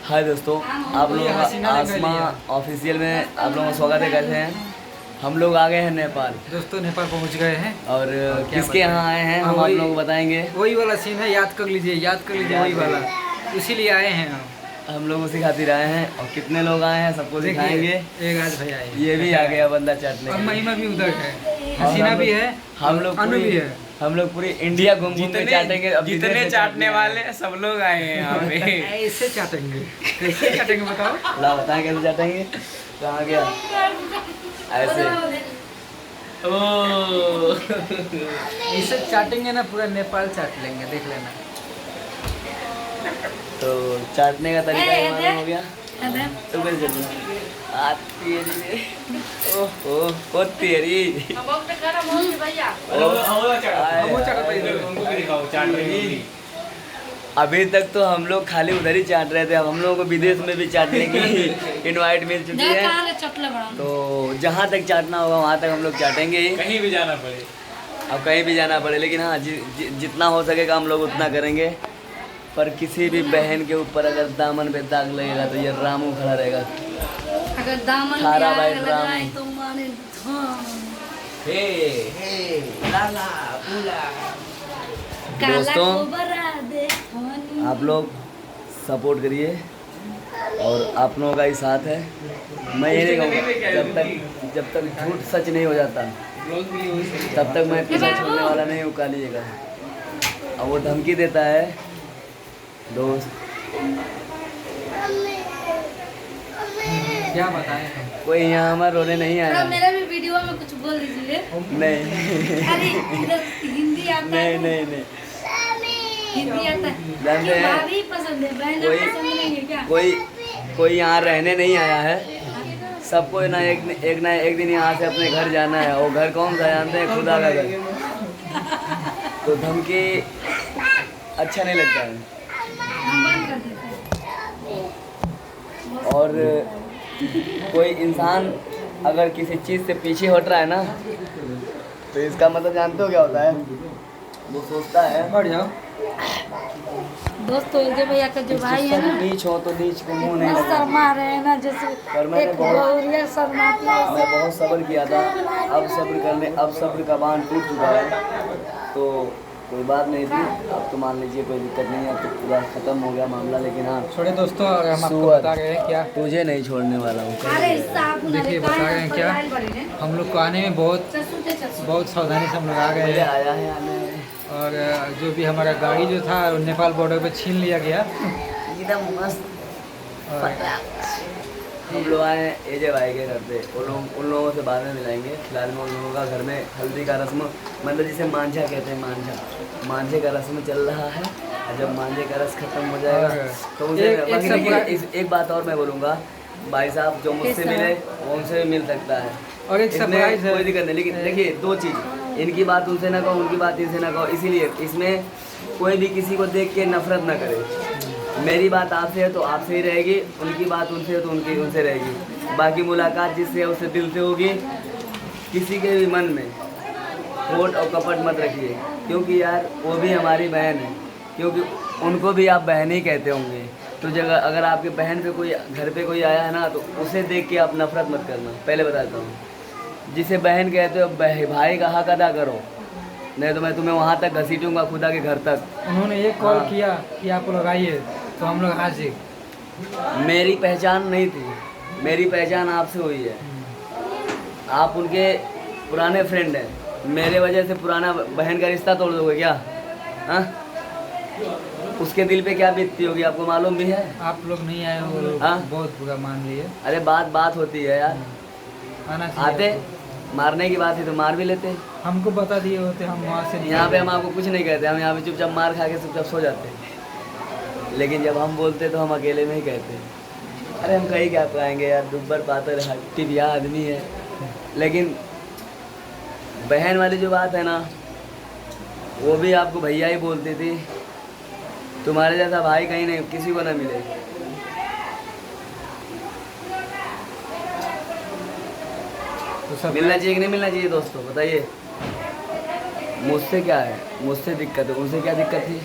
हाय दोस्तों, आप लोगों का आसमा ऑफिशियल में आप लोगों का स्वागत है। कैसे हैं? हम लोग आ गए हैं नेपाल। दोस्तों नेपाल पहुंच गए हैं और किसके यहाँ आए हैं हम आप लोगों को बताएंगे। वही वाला सीन है, याद कर लीजिए वही वाला, इसीलिए आए हैं हम लोग उसी खातिर आए हैं। और कितने लोग आए हैं सबको दिखाएंगे। एक आज भैया ये भी आ गया बंदा चाटने और के लिए। महिमा भी उधर है, हसीना भी है, हम लोग अनु भी है। हम लोग पूरी इंडिया घूम घूम के चाटेंगे। अब जितने चाटने वाले सब लोग आए हैं यहाँ पे। ऐसे चाटेंगे, कैसे चाटेंगे बताओ? ला बताएं कैसे चाटेंगे। कहाँ गया? ऐसे ऐसे चाटेंगे ना, पूरा नेपाल चाट लेंगे, देख लेना। तो चाटने का तरीका मालूम हो गया। तो कैसे चलना आती है? ओहो ओ तेरी अभी तक तो हम लोग खाली उधर ही चाट रहे थे। अब हम लोगों को विदेश में भी चाटने की इनवाइट मिल चुकी है। तो जहाँ तक चाटना होगा वहाँ तक हम लोग चाटेंगे ही। कहीं भी जाना पड़े, अब कहीं भी जाना पड़े, लेकिन हाँ जितना हो सकेगा हम लोग उतना करेंगे। पर किसी भी बहन के ऊपर अगर दामन पे दाग लगेगा तो ये रामू खड़ा रहेगा। अगर दामन थारा पे भाई आग राम। लगाए तो माने हे लाला पूला। काला दोस्तों, को बरा दे पानी। आप लोग सपोर्ट करिए और आप लोगों का ही साथ है। मैं ये नहीं कहूँगा जब तक झूठ सच नहीं हो जाता तब तक मैं पीछा छोड़ने वाला नहीं हूँ। कालिएगा अब वो धमकी देता है दोस्त। क्या बताएं हम? कोई यहाँ हमारे रोने नहीं थोड़ा आया। मेरा भी वीडियो में कुछ बोल दीजिए। नहीं अरे इधर हिंदी आता है। नहीं हिंदी आता है। जानते क्यों हैं? भाभी पसंद है, बहन कोई पसंद नहीं है क्या? कोई यहाँ रहने नहीं आया है। सबको ना एक दिन यहाँ से अपने घर जाना है। वो घर कौन सा जानते हैं? खुदा का घर। तो धमकी अच्छा नहीं लगता है। हम बंद कर देते हैं। और कोई इंसान अगर किसी चीज़ से पीछे हट रहा है ना, तो इसका मतलब जानते हो क्या होता है? वो सोचता है बढ़ जाओ। दोस्तों ये भैया का जो भाई है ना, नीच हो तो नीच को मुँह नहीं इतना लगेगा। शर्मा रहे हैं ना, जैसे पर मैंने एक बहुत- बहुरिया शर्माती है। मैं बहुत सब्र किया था। अब सब्र का बांध टूट चुका है। तो कोई बात नहीं थी। अब तो मान लीजिए कोई दिक्कत नहीं है। अब तो पूरा ख़त्म हो गया मामला। लेकिन हाँ, छोड़े दोस्तों, और हम आपको सुअर। बता रहे हैं क्या, तुझे नहीं छोड़ने वाला हूँ। अरे साहब देखिए बता रहे हैं क्या, हम लोग को आने में बहुत सावधानी से हम लोग आ गए मुझे हैं। आया है आने में। और जो भी हमारा गाड़ी जो था नेपाल बॉर्डर पे छीन लिया गया। एकदम मस्त। और हम लोग आए हैं एजे भाई के घर पे। उन लोगों से बाद में मिलाएंगे। फिलहाल में उन लोगों का घर में हल्दी का रस्म, मतलब जिसे मांझा कहते हैं, मांझे का रस्म चल रहा है। और जब मांझे का रस खत्म हो जाएगा तो उनसे एक बात और मैं बोलूँगा, भाई साहब जो मुझसे मिले वो उनसे भी मिल सकता है। और एक इसमें सरप्राइज है। कोई दिक्कत नहीं। लेकिन देखिए दो चीज़, इनकी बात उनसे ना कहो, उनकी बात इनसे ना कहो। इसीलिए इसमें कोई भी किसी को देख के नफरत ना करे। मेरी बात आपसे है तो आपसे ही रहेगी, उनकी बात उनसे है तो उनसे रहेगी। बाकी मुलाकात जिससे है उससे दिल से होगी। किसी के भी मन में खोट और कपट मत रखिए, क्योंकि यार वो भी हमारी बहन है। क्योंकि उनको भी आप बहन ही कहते होंगे। तो जगह अगर आपके बहन पे कोई घर पे कोई आया है ना, तो उसे देख के आप नफरत मत करना। पहले बताता हूँ, जिसे बहन कहते हो भाई का हक अदा करो, नहीं तो मैं तुम्हें वहाँ तक घसीटूंगा, खुदा के घर तक। उन्होंने ये कॉल हाँ। किया कि आप लोग आइए, तो हम लोग हाजिर। मेरी पहचान नहीं थी, मेरी पहचान आपसे हुई है। आप उनके पुराने फ्रेंड हैं। मेरे वजह से पुराना बहन का रिश्ता तोड़ दोगे क्या? हाँ, उसके दिल पे क्या बीतती होगी आपको मालूम भी है। आप लोग नहीं आए हो, हाँ? बहुत बुरा मान लिए। अरे बात होती है यार। आना चाहिए। आते मारने की बात है तो मार भी लेते। हमको बता दिए होते, हम वहाँ से यहाँ पे हम आपको कुछ नहीं कहते। हम यहाँ पे चुपचाप मार खा के चुपचाप सो जाते। लेकिन जब हम बोलते तो हम अकेले में ही कहते। अरे हम कहीं क्या पाएंगे यार, दुब्बर पातर टिबिया आदमी है। लेकिन बहन वाली जो बात है ना, वो भी आपको भैया ही बोलती थी। तुम्हारे जैसा भाई कहीं नहीं, किसी को ना मिले। तो सब मिलना चाहिए कि नहीं मिलना चाहिए दोस्तों, बताइए। मुझसे क्या है, मुझसे दिक्कत है, उनसे क्या दिक्कत थी?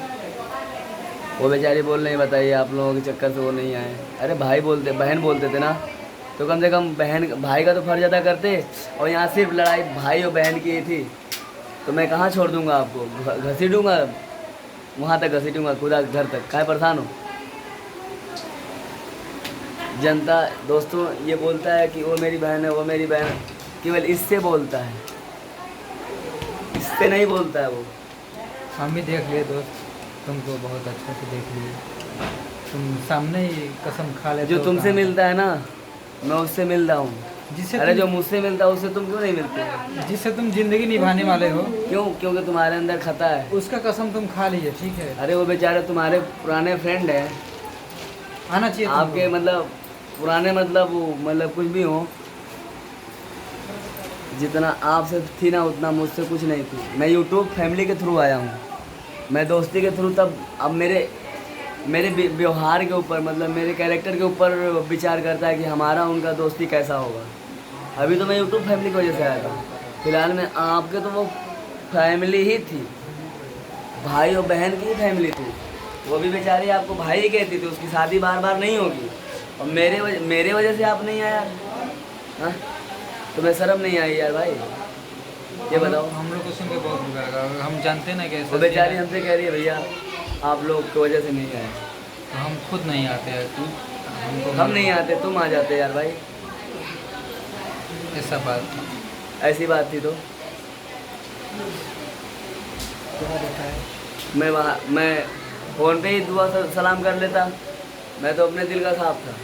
वो बेचारी बोल रही बताइए आप लोगों के चक्कर से वो नहीं आए। अरे भाई बोलते, बहन बोलते थे ना, तो कम से कम बहन भाई का तो फर्ज अदा करते। और यहाँ सिर्फ लड़ाई भाई और बहन की थी, तो मैं कहाँ छोड़ दूँगा आपको, घसीटूँगा वहाँ तक, घसीटूँगा खुदा घर तक, काहे परेशान हो। जनता दोस्तों ये बोलता है कि वो मेरी बहन है, वो मेरी बहन है, केवल इससे बोलता है, इससे नहीं बोलता है वो। हम भी देख लिए दोस्त, तुमको बहुत अच्छे से देख लिए, तुम सामने ही कसम खा लेते जो हो तुमसे कहाँ। मिलता है ना, मैं उससे मिल रहा हूँ। जिससे अरे तुम- जो मुझसे मिलता है उससे तुम क्यों नहीं मिलते? जिससे तुम जिंदगी निभाने वाले हो, क्यों? क्योंकि तुम्हारे अंदर खता है। उसका कसम तुम खा लीजिए, ठीक है। अरे वो बेचारे तुम्हारे पुराने फ्रेंड हैं, आना चाहिए तुमको। आपके मतलब पुराने, मतलब वो मतलब कुछ भी हो, जितना आपसे थी ना उतना मुझसे कुछ नहीं थी। मैं यूट्यूब फैमिली के थ्रू आया हूँ, मैं दोस्ती के थ्रू तब। अब मेरे व्यवहार के ऊपर, मतलब मेरे कैरेक्टर के ऊपर विचार करता है कि हमारा उनका दोस्ती कैसा होगा। अभी तो मैं यूट्यूब फैमिली की वजह से आया था, फिलहाल में आपके तो वो फैमिली ही थी, भाई और बहन की ही फैमिली थी। वो भी बेचारी आपको भाई ही कहती थी, उसकी शादी बार बार नहीं होगी, और मेरे वजह से आप नहीं आया। हाँ, तुम्हें शर्म नहीं आई यार भाई, ये बताओ। हम लोग को सुन के बहुत बुरा लगा, हम जानते ना कैसे। वो बेचारी हमसे कह रही है भैया आप लोग की वजह से नहीं आए। तो हम खुद नहीं आते हैं, हमको हम नहीं आते, तुम आ जाते यार भाई। ऐसा बात। ऐसी बात थी तो मैं फ़ोन पे ही दुआ सलाम कर लेता, मैं तो अपने दिल का साफ था।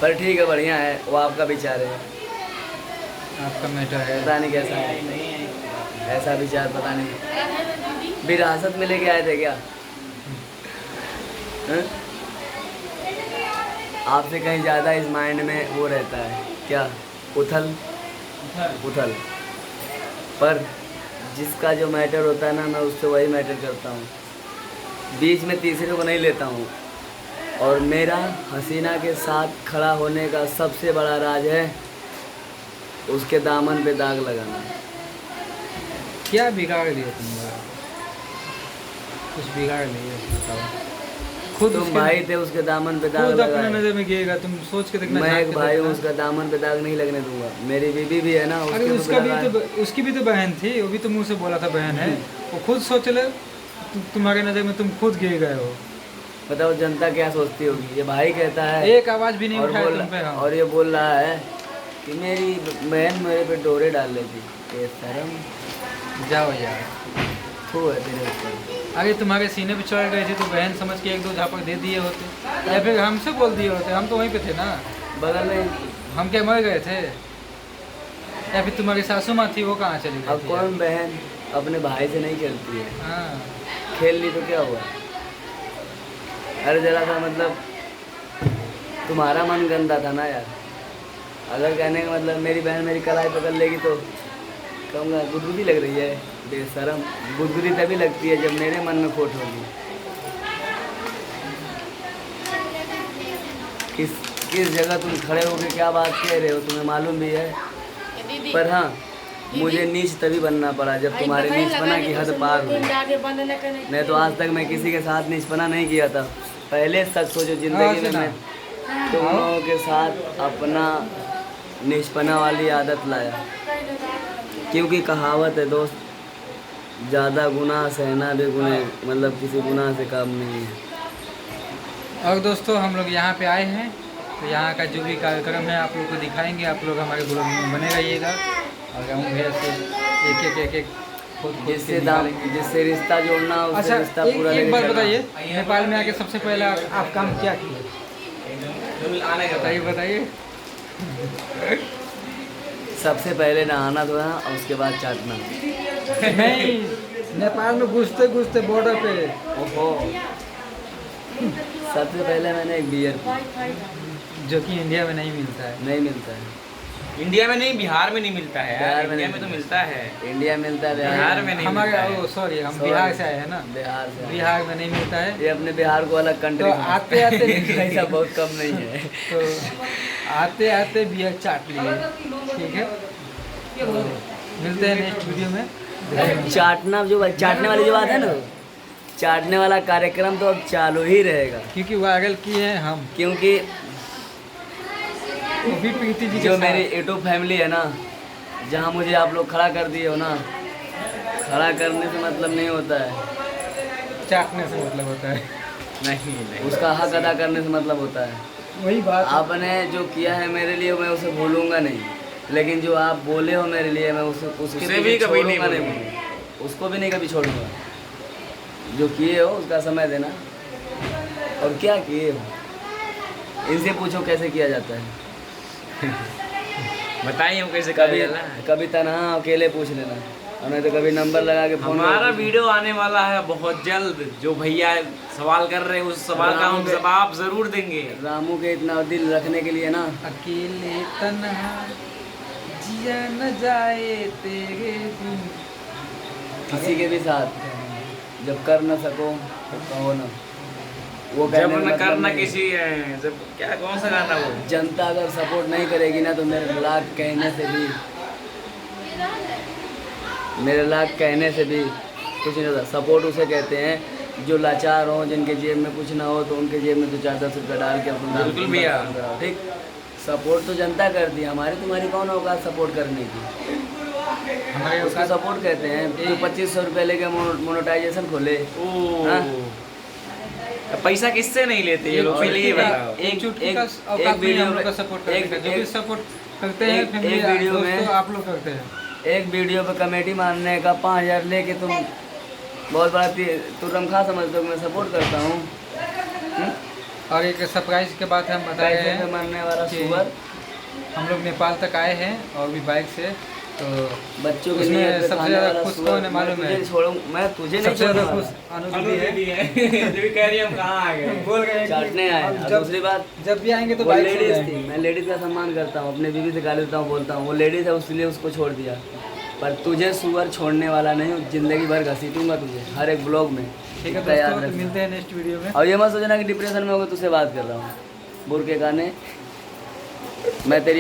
पर ठीक है, बढ़िया है, वो आपका विचार है, आपका मैटर है। पता नहीं कैसा है, ऐसा विचार पता नहीं। विरासत में लेके आए थे क्या? हैं? आपसे कहीं ज़्यादा इस माइंड में वो रहता है क्या, उथल उथल। पर जिसका जो मैटर होता है ना, मैं उससे वही मैटर करता हूँ, बीच में तीसरे को नहीं लेता हूँ। और मेरा हसीना के साथ खड़ा होने का सबसे बड़ा राज है उसके दामन पे दाग लगाना। क्या बिगाड़ लिया तुम लोग? कुछ बिगाड़ लिया, बताओ। खुद तुम उसके- भाई थे, उसके दामन पे दाग खुद अपने लगाए। नजर में गिरेगा, तुम सोच के देखना। मैं झांक एक के भाई हूँ, देखना। उसका दामन पे दाग नहीं लगने दूंगा। मेरी बीबी भी है ना, अरे उसके उसका पे भी लगा- तो, उसकी भी तो बहन थी, वो भी तो मुंह से बोला था बहन है। वो खुद सोच ले, तुम्हारे नजर में तुम खुद गिर गए हो। बताओ जनता क्या सोचती होगी। ये भाई कहता है एक आवाज भी नहीं और उठाया बोल तुम पे। हाँ। और ये बोल रहा है कि मेरी बहन मेरे पे डोरे डाल लेती। ये शर्म जाओ यार, थू है तेरे ऊपर। अरे तुम्हारे सीने पे चढ़ गए थे तो बहन समझ के एक दो झापक दे दिए होते, या फिर हमसे बोल दिए होते। हम तो वहीं पे थे ना, बगल में हम क्या मर गए थे? या फिर तुम्हारी सासू माँ थी, वो कहाँ चली अब गई थी? कौन बहन अपने भाई से नहीं खेलती है? हाँ, खेल ली तो क्या हुआ? अरे जरा सा मतलब तुम्हारा मन गंदा था ना यार। अगर कहने का मतलब मेरी बहन मेरी कलाई पकड़ लेगी तो कहूँगा गुदगुदी लग रही है। बेशरम, गुदगुदी तभी लगती है जब मेरे मन में खोट होगी। किस जगह तुम खड़े होकर क्या बात कह रहे हो तुम्हें मालूम भी है। पर हाँ, मुझे नीच तभी बनना पड़ा जब तुम्हारे नीचपना की हद पार हुई। नहीं तो आज तक मैं किसी के साथ नीचपना नहीं किया था। पहले सच सोचो जिंदगी में मैं तुम लोगों के साथ अपना नीचपना वाली आदत लाया, क्योंकि कहावत है दोस्त, ज़्यादा गुनाह सहना भी गुनाह, मतलब किसी गुनाह से कम नहीं है। और दोस्तों हम लोग यहाँ पे आए हैं, तो यहाँ का जो भी कार्यक्रम है आप लोग को दिखाएंगे। आप लोग हमारे ब्लॉग में बने रहिएगा, और हम भैया से एक खुद जिससे जिससे रिश्ता जोड़ना उससे अच्छा, रिश्ता एक पूरा लेके बात चलना। बताइए, नेपाल में आके सबसे पहले आप काम क्या किए? बताइए। सबसे पहले नहाना धोना और उसके बाद चाटना। नहीं, नेपाल में घुसते घुसते बॉर्डर पे ओहो, सबसे पहले मैंने एक बियर पी, जो कि इंडिया में नहीं मिलता है। नहीं मिलता है इंडिया में नहीं, बिहार में नहीं मिलता है यार। बिहार में इंडिया नहीं में तो मिलता है। इंडिया मिलता है, बिहार में नहीं हमारे मिलता है। सॉरी, हम Sorry, बिहार से आए हैं ना, बिहार से आए। बिहार में नहीं मिलता है। ये अपने बिहार को अलग कंट्री तो आते आते ऐसा बहुत कम नहीं है। तो आते आते बियर चाट लिए, ठीक है। तो मिलते हैं नेक्स्ट वीडियो में। चाटना जो चाटने वाली जो बात है ना, चाटने वाला कार्यक्रम तो अब चालू ही रहेगा, क्योंकि वायरल किए हैं हम, क्योंकि वो भी प्रीति जी के जो साथ। मेरी यूट्यूब फैमिली है ना, जहाँ मुझे आप लोग खड़ा कर दिए हो ना, खड़ा करने से मतलब नहीं होता है, चाटने से मतलब होता है। नहीं नहीं उसका हक अदा करने से मतलब होता है। वही बात है। आपने जो किया है मेरे लिए मैं उसे भूलूंगा नहीं, लेकिन जो आप बोले हो मेरे लिए मैं उसके उसे पीछे भी कभी नहीं छोड़ूंगा भूलूंगा। उसको भी नहीं कभी छोड़ूंगा। जो किए हो उसका समय देना। और क्या किए हो, इनसे पूछो कैसे किया जाता है। बताइए हम कैसे कर कभी कभी तनहा अकेले पूछ लेना, और नहीं तो कभी नंबर लगा के फोन हमारा वीडियो आने वाला है बहुत जल्द। जो भैया सवाल कर रहे हैं उस सवाल का हम जवाब जरूर देंगे। रामू के इतना दिल रखने के लिए ना, अकेले तन्हा जिया न जाए तेरे बिन। किसी के भी साथ जब कर न सको तो कहो ना। वो जब कहने का न मतलब करना नहीं। किसी जब क्या कौन सा गाना वो जनता अगर सपोर्ट नहीं करेगी ना तो मेरे लाख कहने से भी कुछ नहीं होता। सपोर्ट उसे कहते हैं जो लाचार हो, जिनके जेब में कुछ ना हो तो उनके जेब में तो 4-10 रुपये डाल के अपना बिल्कुल भैया। ठीक। सपोर्ट तो जनता करती है, हमारी तुम्हारी कौन होगा सपोर्ट करने की। हमारे उसको सपोर्ट कहते हैं। जो 2500 रुपये लेके मोनेटाइजेशन खोले, हाँ? पैसा किससे नहीं लेते ये लोग, पहले ये बताओ। एक चुटकी का एक औकात नहीं वीडियो हम लोग का में- सपोर्ट करने का। जो भी सपोर्ट करते हैं एक फैमिली वीडियो दोस्तों में- आप लोग करते हैं। एक वीडियो पे कमेटी मारने का 5000 लेके तुम बहुत बड़ा तुरमखा समझते हो कि मैं सपोर्ट करता हूँ। और एक सरप्राइज के बात हम बता रहे पैसे पे हैं मरने वाला कि सुअर हम लोग नेपाल तक आए हैं और भी बाइक से, तो बच्चों के उसमें लिए सबसे खाने ज़्यादा वाला खुश सुअर। कौन है मालूम है? मैं तुझे नहीं सबसे ज़्यादा छोड़ूंगा। खुश अनुदीदी है। जो भी कह रही है हम कहाँ आ गए। बोल गए कि चाटने आए। अब और जब दूसरी बात, जब भी आएंगे तो वो बाइक से लेडीज जाएंगे। थी। मैं लेडीज का सम्मान करता हूँ, अपने बीवी से गाली देता हूँ, बोलता हूँ वो लेडीज है उसलिए उसको छोड़ दिया। पर तुझे सुअर छोड़ने वाला नहीं हूँ, जिंदगी भर घसीटूंगा तुझे हर एक ब्लॉग में। ठीक है इतना याद दोस्तों, रखना। मिलते हैं नेक्स्ट वीडियो में। और ये मत सोचना कि डिप्रेशन में होगा तुझसे बात कर रहा हूँ। बुरके गाने मैं तेरी